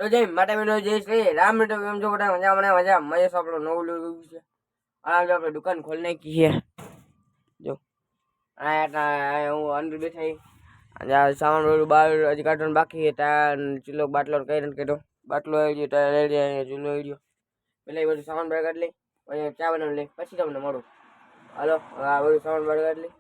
જય માતા બહેનો જય શ્રી રામ મિત્રો કેમ છો બધા મજા મહેશ આપણો નવું લીધું છે આ આપણે દુકાન ખોલી નાખી છે જો આ હું અંદર બેઠા સામાન વાળું બહાર હજી કાઢવાનું બાકી હતા ચૂલો બાટલો કઈ નથી કર્યો બાટલો આવી ગયો રેડી ચૂલો આવી ગયો પેલા એ બધું સામાન બહાર કાઢી લઈ પછી ચા બનાવી લઈ પછી તમને મળું હાલો આ બધું સામાન બહાર કાઢી લઈ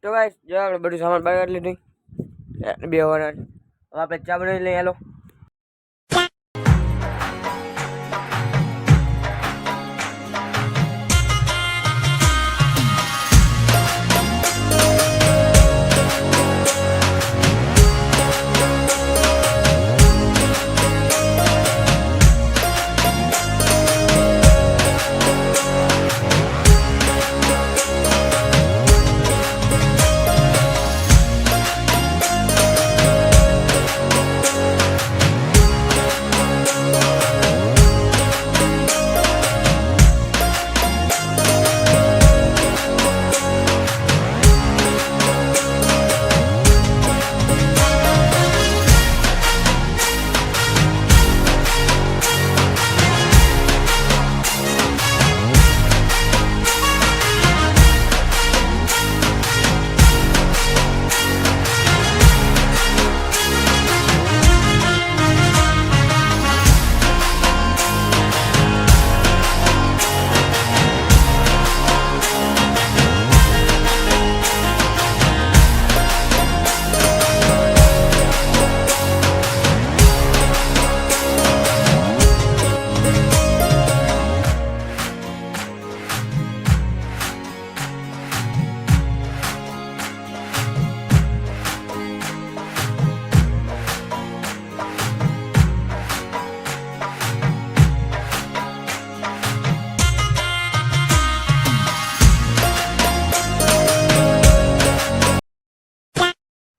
તો ગાઈસ જો આપણે બધું સામાન બહાર કાઢી લીધું બે વાર આપણે ચા બનાવી લઈએ હાલો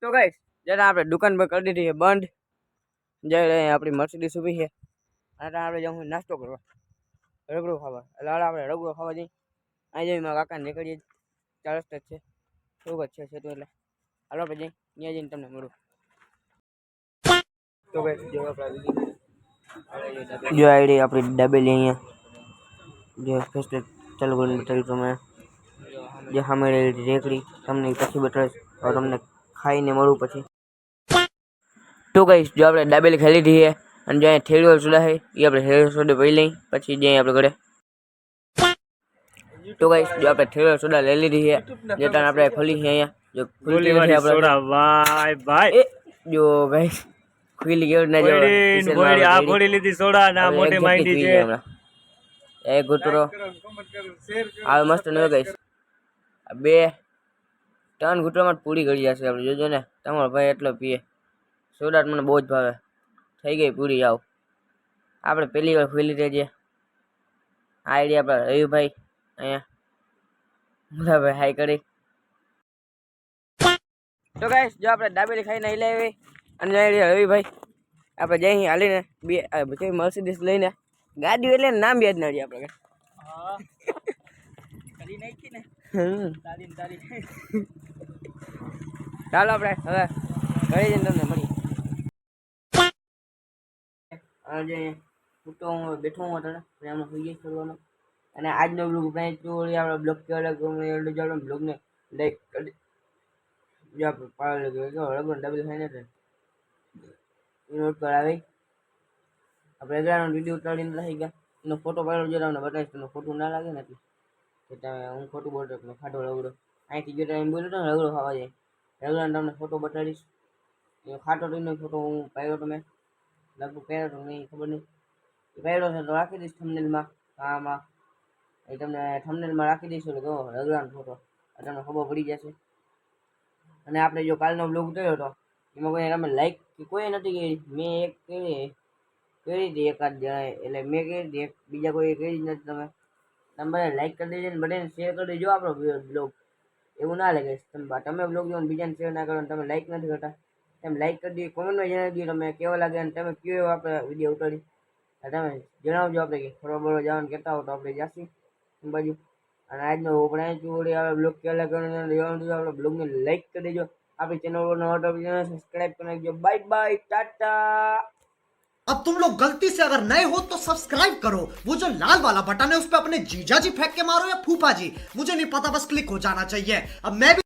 તો ગાઈસ જરા આપણે દુકાન પર કરી દીધી છે બંધ જ્યારે આપણી મર્સિડીઝ ઊભી છે અને આપણે જવું નાસ્તો કરવા રગડો ખાવા એટલે આપણે રગડો ખાવા જઈએ અહીં જઈ મારા કાકા નીકળીએ 4 રસ્તા છે એવું જ છે તો એટલે હાલો આપણે જઈએ ત્યાં જઈને તમને મળું તો ગાઈસ જો આપણે જો આઈડી આપણી ડબેલી અહીંયા જે ફર્સ્ટ ચાલુ કરીને બતાવ્યું તમે જે સામે રેકડી તમને પછી બતાવીશ તો તમને ખાઈને મળું પછી તો ગાઈસ જો આપણે દાબેલી ખાઈ લીધી છે અને જો અહીંયા થેલીઓ સોડા છે એ આપણે થેલીઓ સોડા પી લઈ પછી જઈએ આપણે ઘરે તો ગાઈસ જો આપણે થેલીઓ સોડા લઈ લીધી છે જે તાણ આપણે ખોલી છે અહીંયા જો ખુલ્લી નથી આપણે સોડા ભાઈ ભાઈ જો ગાઈસ ખુલ્લી કેવું ના જો ગોળી આ ગોળી લીધી સોડા ના મોટી માંડી છે એક ગુટરો આ મસ્ત ન ગાઈસ બે 3 ગુટરામાં પૂરી ગળી જશે આપણે જોજો ને તમારો ભાઈ એટલો પીએ સોડા મને બહુ જ ભાવે થઈ ગઈ પૂરી આવ આપણે પહેલી વાર ખોલી રહેજે આઈડિયા પર રવિભાઈ અહીંયા બરાબર હાઈ કરી તો ગાઈસ જો આપણે દાબેલી ખાઈને આવી લાવી અને રવિભાઈ આપણે જઈ હાલીને બે બધી મર્સિડીઝ લઈને ગાડી એટલે નામ યાદ ના રહી આપણે હા કરી નાખી ને તારી ચાલો આપણે હવે ઘરે જઈને તમને મળીએ આજે હું બેઠો હું અત્યારે આમાં હોઈ જઈશ કરવામાં અને આજનો બ્લોગ આપણે ચોરી આપણે બ્લોગ કેવા લાગે બ્લોગને લાઈક કરી જો આપણે પાડો લગ્યો રગડો ડબલ ખાઈને નોટ પર આવી આપણે એગ્રાનો વિડીયો ઉતારીને રહી ગયા એનો ફોટો પાડો જો તમને બતાવીશ તમને ખોટું ના લાગે ને એટલે તમે હું ખોટું બોલતો તમે ખાટો રગડો અહીંથી જો ટાઈમ બોલ્યો તો ને રગડો ખાવા જાય રગડાનો તમને ફોટો બતાડીશ એ ખાટો ટીનો ફોટો હું પાડ્યો તમે લગભગ પહેર્યો તો નહીં ખબર નહીં એ પહેર્યો છે તો રાખી દઈશ થંબનેલમાં આમાં એ તમને થંબનેલમાં રાખી દઈશું એટલે જો રગડાનો ફોટો તમને ખબર પડી જશે અને આપણે જો કાલનો બ્લોગ ઉતાર્યો હતો એમાં કોઈ તમે લાઈક કે કોઈ નથી કરી, મેં એક કરી હતી એકાદ જણાએ, એટલે મેં કરી હતી એક, બીજા કોઈ કરી જ નથી. તમે બધા લાઈક કરી દેજો ને બધાને શેર કરી દેજો આપણો બ્લોગ. એવું ના લાગે તમે બ્લોગ જો ને બીજાને શેર ના કરો ને તમે લાઈક નથી કરતા. તમે લાઈક કરી દો, કોમેન્ટમાં જણાવી દો તમે કેવો લાગે અને તમે કયો એવો આપણે વિડીયો ઉતારી. તમે જણાવજો આપણે કે ફરવા બરવા જવાનું કહેતા હો તો આપણે જાસી બાજુ. અને આજનો આપણે અહીંથી વળી આપણે બ્લોગ કેલા કરીને જવાનું આપણે બ્લોગને લાઈક કરી દેજો. આપણી ચેનલ પર નવા ટોપિક સબસ્ક્રાઈબ કરી નાખજો. Bye bye, Tata. अब तुम लोग गलती से अगर नए हो तो सब्सक्राइब करो, वो जो लाल वाला बटन है उस पर अपने जीजा जी फेंक के मारो या फूफा जी, मुझे नहीं पता, बस क्लिक हो जाना चाहिए। अब मैं भी